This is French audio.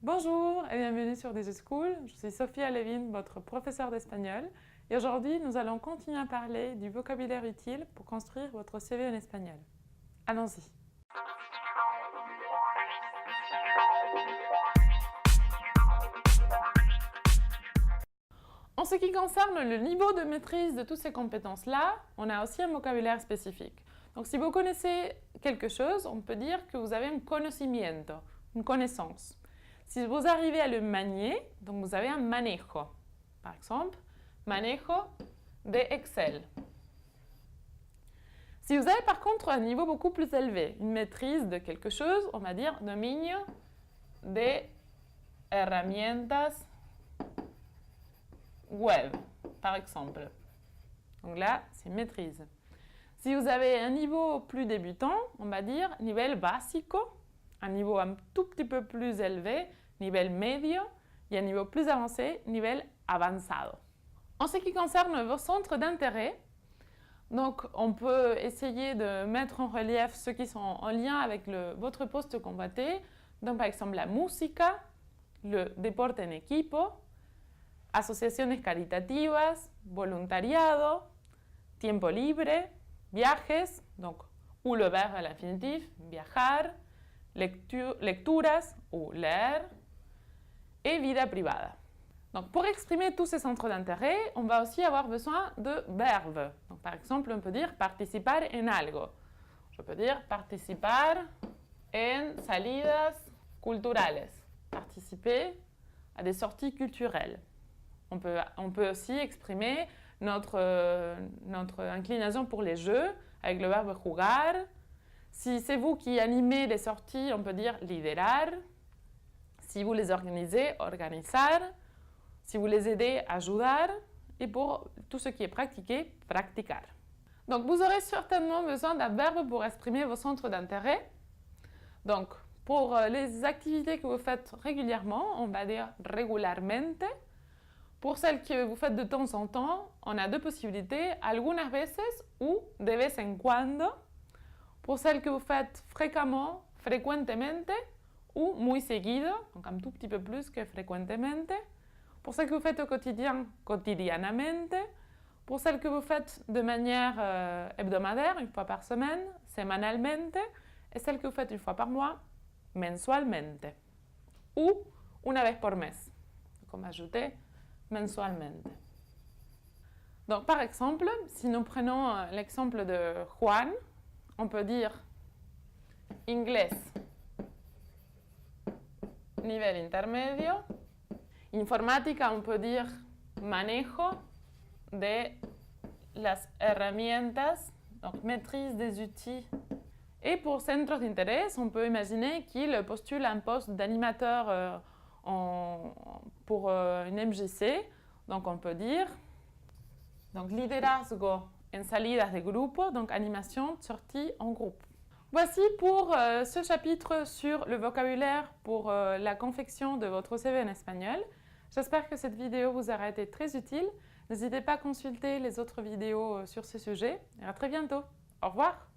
Bonjour et bienvenue sur DigiSchool. Je suis Sophia Levin, votre professeure d'espagnol. Et aujourd'hui, nous allons continuer à parler du vocabulaire utile pour construire votre CV en espagnol. Allons-y. En ce qui concerne le niveau de maîtrise de toutes ces compétences-là, on a aussi un vocabulaire spécifique. Donc si vous connaissez quelque chose, on peut dire que vous avez un conocimiento, une connaissance. Si vous arrivez à le manier, donc vous avez un manejo. Par exemple, manejo de Excel. Si vous avez par contre un niveau beaucoup plus élevé, une maîtrise de quelque chose, on va dire dominio de herramientas web, par exemple. Donc là, c'est maîtrise. Si vous avez un niveau plus débutant, on va dire nivel básico, un niveau un tout petit peu plus élevé, nivel medio, et un niveau plus avancé, nivel avanzado. En ce qui concerne vos centres d'intérêt, donc on peut essayer de mettre en relief ceux qui sont en lien avec votre poste convoité. Donc par exemple la música, le deporte en equipo, asociaciones caritativas, voluntariado, tiempo libre, viajes, donc ou le verbe à l'infinitif, viajar, lecturas ou leer, et vida privada. Donc pour exprimer tous ces centres d'intérêt, on va aussi avoir besoin de verbes. Donc, par exemple, on peut dire participar en algo. Je peux dire participar en salidas culturales. Participer à des sorties culturelles. On peut aussi exprimer notre inclination pour les jeux avec le verbe jugar. Si c'est vous qui animez les sorties, on peut dire liderar. Si vous les organisez, organizar. Si vous les aidez, ayudar. Et pour tout ce qui est pratiqué, practicar. Donc, vous aurez certainement besoin d'un verbe pour exprimer vos centres d'intérêt. Donc, pour les activités que vous faites régulièrement, on va dire regularmente. Pour celles que vous faites de temps en temps, on a deux possibilités, algunas veces ou de vez en cuando. Pour celles que vous faites fréquemment, frecuentemente, ou muy seguido, donc un tout petit peu plus que frecuentemente. Pour celles que vous faites au quotidien, cotidianamente. Pour celles que vous faites de manière hebdomadaire, une fois par semaine, semanalmente. Et celles que vous faites une fois par mois, mensualmente. Ou una vez por mes. Donc on va ajouter mensualmente. Donc par exemple, si nous prenons l'exemple de Juan, on peut dire inglés nivel intermedio. Informática, on peut dire manejo de las herramientas, donc maîtrise des outils. Et pour centros d'intérêt, on peut imaginer qu'il postule un poste d'animateur pour une MJC. Donc on peut dire donc, liderazgo en salidas de grupo, donc animation, sortie en groupe. Voici pour ce chapitre sur le vocabulaire pour la confection de votre CV en espagnol. J'espère que cette vidéo vous aura été très utile. N'hésitez pas à consulter les autres vidéos sur ce sujet. Et à très bientôt. Au revoir.